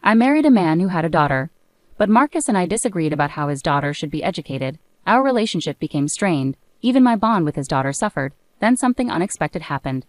I married a man who had a daughter. But Marcus and I disagreed about how his daughter should be educated. Our relationship became strained. Even my bond with his daughter suffered. Then something unexpected happened.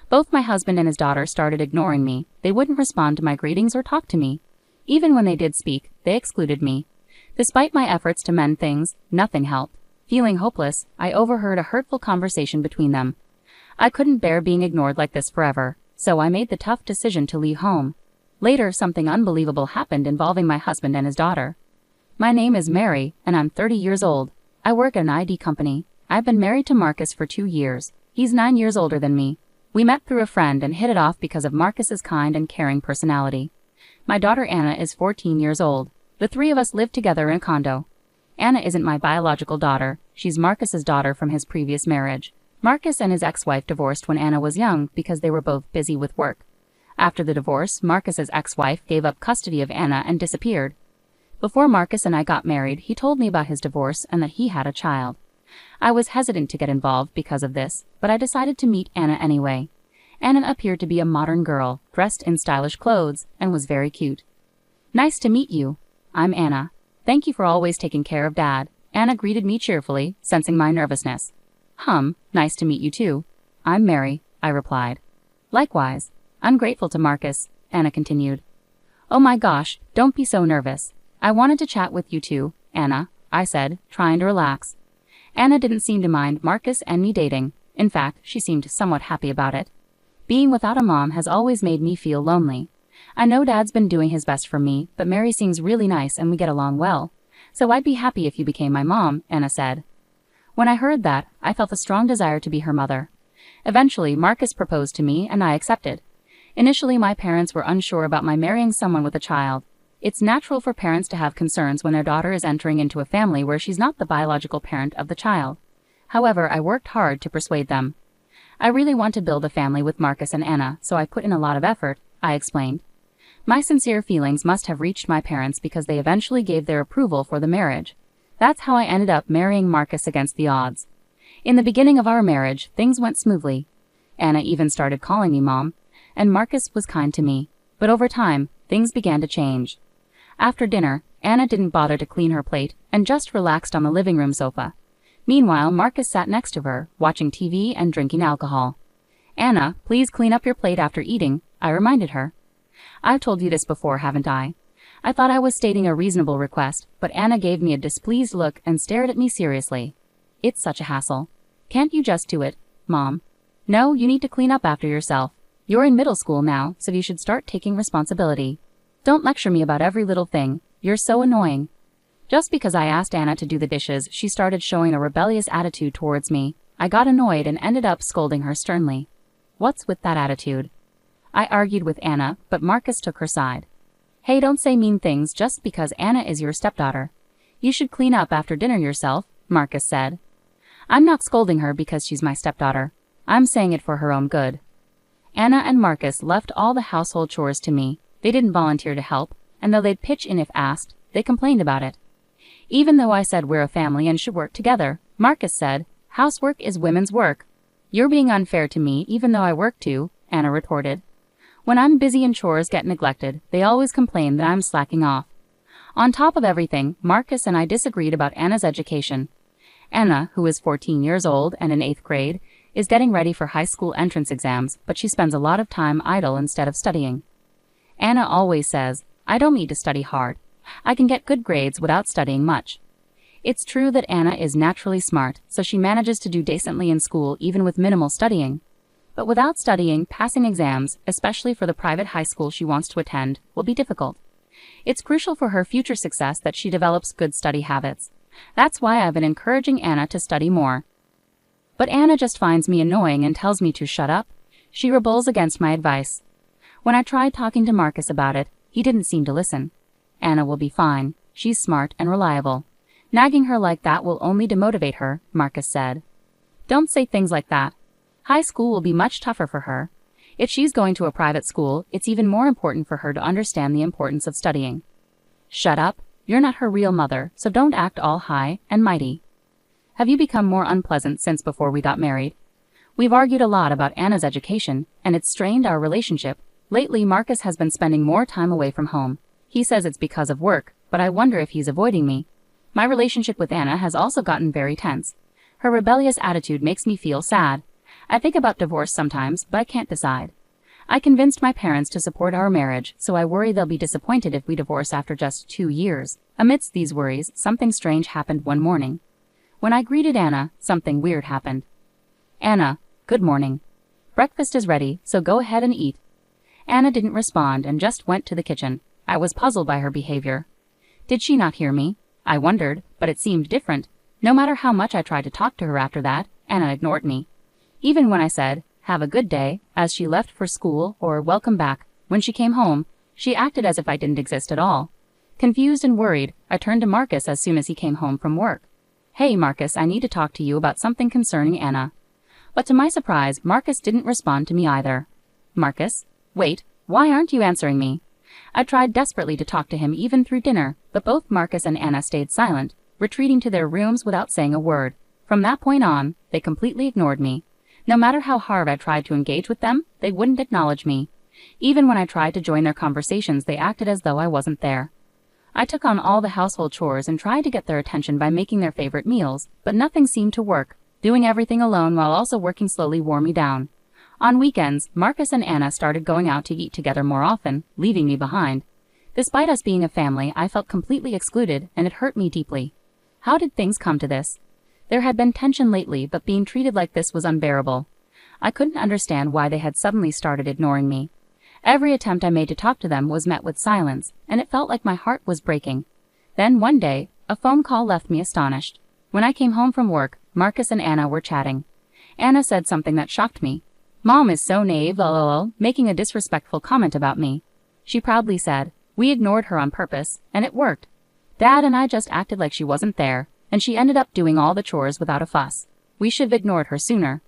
Both my husband and his daughter started ignoring me. They wouldn't respond to my greetings or talk to me. Even when they did speak, they excluded me. Despite my efforts to mend things, nothing helped. Feeling hopeless, I overheard a hurtful conversation between them. I couldn't bear being ignored like this forever, so I made the tough decision to leave home. Later, something unbelievable happened involving my husband and his daughter. My name is Mary, and I'm 30 years old. I work at an ID company. I've been married to Marcus for 2 years. He's 9 years older than me. We met through a friend and hit it off because of Marcus's kind and caring personality. My daughter Anna is 14 years old. The three of us live together in a condo. Anna isn't my biological daughter. She's Marcus's daughter from his previous marriage. Marcus and his ex-wife divorced when Anna was young because they were both busy with work. After the divorce, Marcus's ex-wife gave up custody of Anna and disappeared. Before Marcus and I got married, he told me about his divorce and that he had a child. I was hesitant to get involved because of this, but I decided to meet Anna anyway. Anna appeared to be a modern girl, dressed in stylish clothes, and was very cute. Nice to meet you. I'm Anna. Thank you for always taking care of Dad. Anna greeted me cheerfully, sensing my nervousness. Nice to meet you too. I'm Mary, I replied. Likewise. I'm grateful to Marcus, Anna continued. Oh my gosh, don't be so nervous. I wanted to chat with you too, Anna, I said, trying to relax. Anna didn't seem to mind Marcus and me dating. In fact, she seemed somewhat happy about it. Being without a mom has always made me feel lonely. I know Dad's been doing his best for me, but Mary seems really nice and we get along well. So I'd be happy if you became my mom, Anna said. When I heard that, I felt a strong desire to be her mother. Eventually, Marcus proposed to me and I accepted. Initially, my parents were unsure about my marrying someone with a child. It's natural for parents to have concerns when their daughter is entering into a family where she's not the biological parent of the child. However, I worked hard to persuade them. I really want to build a family with Marcus and Anna, so I put in a lot of effort, I explained. My sincere feelings must have reached my parents because they eventually gave their approval for the marriage. That's how I ended up marrying Marcus against the odds. In the beginning of our marriage, things went smoothly. Anna even started calling me Mom, and Marcus was kind to me. But over time, things began to change. After dinner, Anna didn't bother to clean her plate and just relaxed on the living room sofa. Meanwhile, Marcus sat next to her, watching TV and drinking alcohol. Anna, please clean up your plate after eating, I reminded her. I've told you this before, haven't I? I thought I was stating a reasonable request, but Anna gave me a displeased look and stared at me seriously. It's such a hassle. Can't you just do it, Mom? No, you need to clean up after yourself. You're in middle school now, so you should start taking responsibility. Don't lecture me about every little thing. You're so annoying. Just because I asked Anna to do the dishes, she started showing a rebellious attitude towards me. I got annoyed and ended up scolding her sternly. What's with that attitude? I argued with Anna, but Marcus took her side. Hey, don't say mean things just because Anna is your stepdaughter. You should clean up after dinner yourself, Marcus said. I'm not scolding her because she's my stepdaughter. I'm saying it for her own good. Anna and Marcus left all the household chores to me. They didn't volunteer to help, and though they'd pitch in if asked, they complained about it. Even though I said we're a family and should work together, Marcus said, housework is women's work. You're being unfair to me even though I work too, Anna retorted. When I'm busy and chores get neglected, they always complain that I'm slacking off. On top of everything, Marcus and I disagreed about Anna's education. Anna, who is 14 years old and in 8th grade, is getting ready for high school entrance exams, but she spends a lot of time idle instead of studying. Anna always says, I don't need to study hard. I can get good grades without studying much. It's true that Anna is naturally smart, so she manages to do decently in school even with minimal studying. But without studying, passing exams, especially for the private high school she wants to attend, will be difficult. It's crucial for her future success that she develops good study habits. That's why I've been encouraging Anna to study more. But Anna just finds me annoying and tells me to shut up. She rebels against my advice. When I tried talking to Marcus about it, he didn't seem to listen. Anna will be fine. She's smart and reliable. Nagging her like that will only demotivate her, Marcus said. Don't say things like that. High school will be much tougher for her. If she's going to a private school, it's even more important for her to understand the importance of studying. Shut up. You're not her real mother, so don't act all high and mighty. Have you become more unpleasant since before we got married? We've argued a lot about Anna's education, and it's strained our relationship. Lately, Marcus has been spending more time away from home. He says it's because of work, but I wonder if he's avoiding me. My relationship with Anna has also gotten very tense. Her rebellious attitude makes me feel sad. I think about divorce sometimes, but I can't decide. I convinced my parents to support our marriage, so I worry they'll be disappointed if we divorce after just 2 years. Amidst these worries, something strange happened one morning. When I greeted Anna, something weird happened. Anna, good morning. Breakfast is ready, so go ahead and eat. Anna didn't respond and just went to the kitchen. I was puzzled by her behavior. Did she not hear me? I wondered, but it seemed different. No matter how much I tried to talk to her after that, Anna ignored me. Even when I said, "Have a good day," as she left for school, or "Welcome back," when she came home, she acted as if I didn't exist at all. Confused and worried, I turned to Marcus as soon as he came home from work. "Hey Marcus, I need to talk to you about something concerning Anna." But to my surprise, Marcus didn't respond to me either. Marcus? Wait, why aren't you answering me? I tried desperately to talk to him even through dinner, but both Marcus and Anna stayed silent, retreating to their rooms without saying a word. From that point on, they completely ignored me. No matter how hard I tried to engage with them, they wouldn't acknowledge me. Even when I tried to join their conversations, they acted as though I wasn't there. I took on all the household chores and tried to get their attention by making their favorite meals, but nothing seemed to work. Doing everything alone while also working slowly wore me down. On weekends, Marcus and Anna started going out to eat together more often, leaving me behind. Despite us being a family, I felt completely excluded, and it hurt me deeply. How did things come to this? There had been tension lately, but being treated like this was unbearable. I couldn't understand why they had suddenly started ignoring me. Every attempt I made to talk to them was met with silence, and it felt like my heart was breaking. Then one day, a phone call left me astonished. When I came home from work, Marcus and Anna were chatting. Anna said something that shocked me. "Mom is so naive, lol," making a disrespectful comment about me. She proudly said, "We ignored her on purpose, and it worked. Dad and I just acted like she wasn't there, and she ended up doing all the chores without a fuss. We should have ignored her sooner."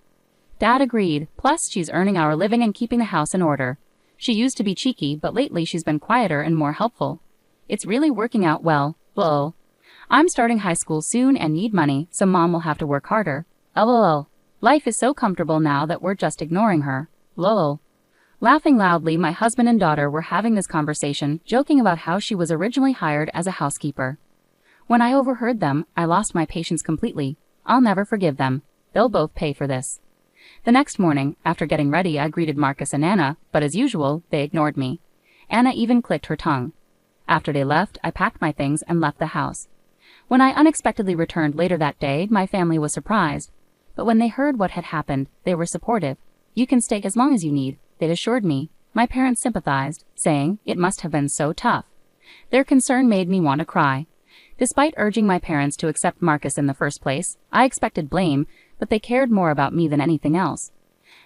Dad agreed, plus she's earning our living and keeping the house in order. She used to be cheeky, but lately she's been quieter and more helpful. It's really working out well, lol. I'm starting high school soon and need money, so Mom will have to work harder. Lol. Life is so comfortable now that we're just ignoring her. Lol. Laughing loudly, my husband and daughter were having this conversation, joking about how she was originally hired as a housekeeper. When I overheard them, I lost my patience completely. I'll never forgive them. They'll both pay for this. The next morning, after getting ready, I greeted Marcus and Anna, but as usual, they ignored me. Anna even clicked her tongue. After they left, I packed my things and left the house. When I unexpectedly returned later that day, my family was surprised. But when they heard what had happened, they were supportive. "You can stay as long as you need," they assured me. My parents sympathized, saying, "It must have been so tough." Their concern made me want to cry. Despite urging my parents to accept Marcus in the first place, I expected blame, but they cared more about me than anything else.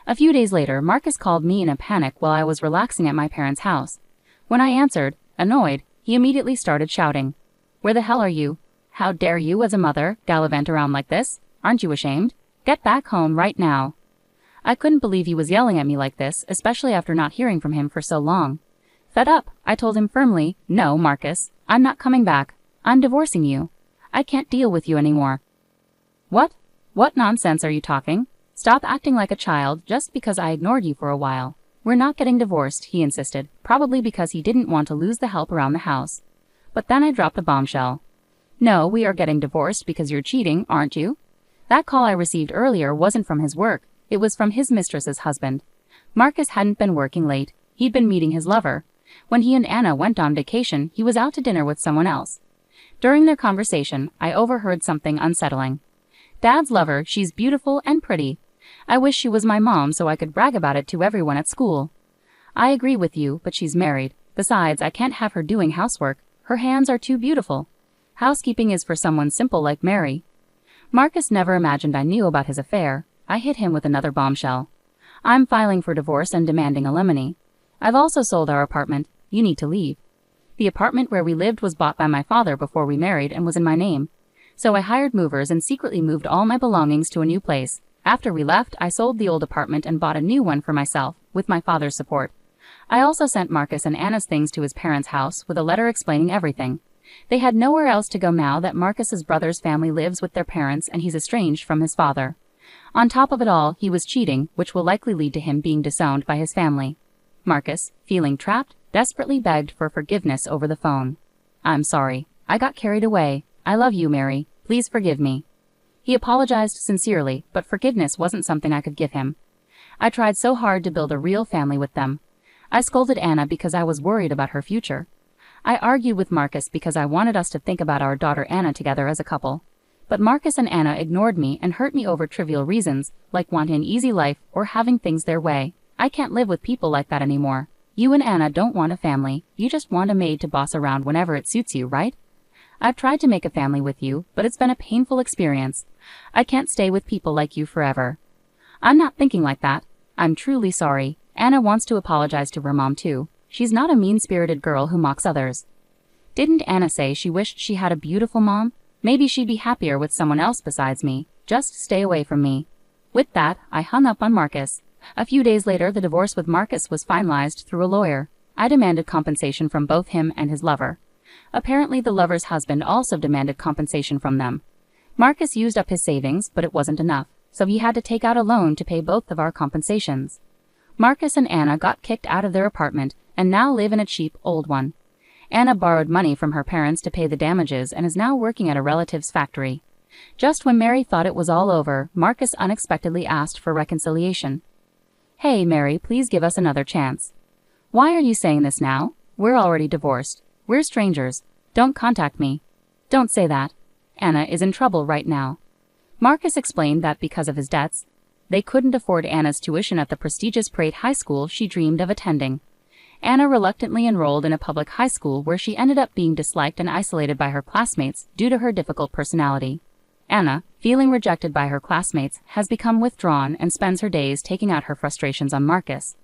A few days later, Marcus called me in a panic while I was relaxing at my parents' house. When I answered, annoyed, he immediately started shouting, "Where the hell are you? How dare you, as a mother, gallivant around like this? Aren't you ashamed? Get back home right now." I couldn't believe he was yelling at me like this, especially after not hearing from him for so long. Fed up, I told him firmly, "No, Marcus, I'm not coming back. I'm divorcing you. I can't deal with you anymore." "What? What nonsense are you talking? Stop acting like a child just because I ignored you for a while. We're not getting divorced," he insisted, probably because he didn't want to lose the help around the house. But then I dropped a bombshell. "No, we are getting divorced because you're cheating, aren't you?" That call I received earlier wasn't from his work. It was from his mistress's husband. Marcus hadn't been working late. He'd been meeting his lover. When he and Anna went on vacation, he was out to dinner with someone else. During their conversation, I overheard something unsettling. "Dad's lover, she's beautiful and pretty. I wish she was my mom so I could brag about it to everyone at school." "I agree with you, but she's married. Besides, I can't have her doing housework. Her hands are too beautiful. Housekeeping is for someone simple like Mary." Marcus never imagined I knew about his affair. I hit him with another bombshell. "I'm filing for divorce and demanding alimony. I've also sold our apartment. You need to leave." The apartment where we lived was bought by my father before we married and was in my name. So I hired movers and secretly moved all my belongings to a new place. After we left, I sold the old apartment and bought a new one for myself, with my father's support. I also sent Marcus and Anna's things to his parents' house with a letter explaining everything. They had nowhere else to go now that Marcus's brother's family lives with their parents and he's estranged from his father. On top of it all, he was cheating, which will likely lead to him being disowned by his family. Marcus, feeling trapped, desperately begged for forgiveness over the phone. "I'm sorry. I got carried away. I love you, Mary. Please forgive me." He apologized sincerely, but forgiveness wasn't something I could give him. I tried so hard to build a real family with them. I scolded Anna because I was worried about her future. I argued with Marcus because I wanted us to think about our daughter Anna together as a couple. But Marcus and Anna ignored me and hurt me over trivial reasons, like wanting an easy life or having things their way. I can't live with people like that anymore. You and Anna don't want a family, you just want a maid to boss around whenever it suits you, right? I've tried to make a family with you, but it's been a painful experience. I can't stay with people like you forever. I'm not thinking like that. I'm truly sorry. Anna wants to apologize to her mom too. She's not a mean-spirited girl who mocks others. Didn't Anna say she wished she had a beautiful mom? Maybe she'd be happier with someone else besides me. Just stay away from me. With that, I hung up on Marcus. A few days later, the divorce with Marcus was finalized through a lawyer. I demanded compensation from both him and his lover. Apparently, the lover's husband also demanded compensation from them. Marcus used up his savings, but it wasn't enough, so he had to take out a loan to pay both of our compensations. Marcus and Anna got kicked out of their apartment and now live in a cheap, old one. Anna borrowed money from her parents to pay the damages and is now working at a relative's factory. Just when Mary thought it was all over, Marcus unexpectedly asked for reconciliation. "Hey, Mary, please give us another chance." "Why are you saying this now? We're already divorced. We're strangers. Don't contact me." "Don't say that. Anna is in trouble right now." Marcus explained that because of his debts, they couldn't afford Anna's tuition at the prestigious Pratt high school she dreamed of attending. Anna reluctantly enrolled in a public high school where she ended up being disliked and isolated by her classmates due to her difficult personality. Anna, feeling rejected by her classmates, has become withdrawn and spends her days taking out her frustrations on Marcus.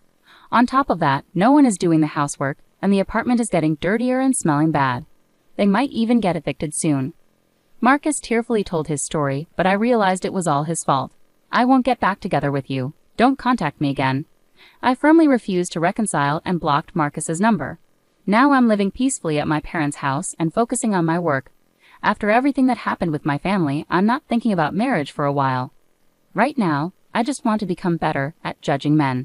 On top of that, no one is doing the housework, and the apartment is getting dirtier and smelling bad. They might even get evicted soon. Marcus tearfully told his story, but I realized it was all his fault. "I won't get back together with you. Don't contact me again." I firmly refused to reconcile and blocked Marcus's number. Now I'm living peacefully at my parents' house and focusing on my work. After everything that happened with my family, I'm not thinking about marriage for a while. Right now, I just want to become better at judging men.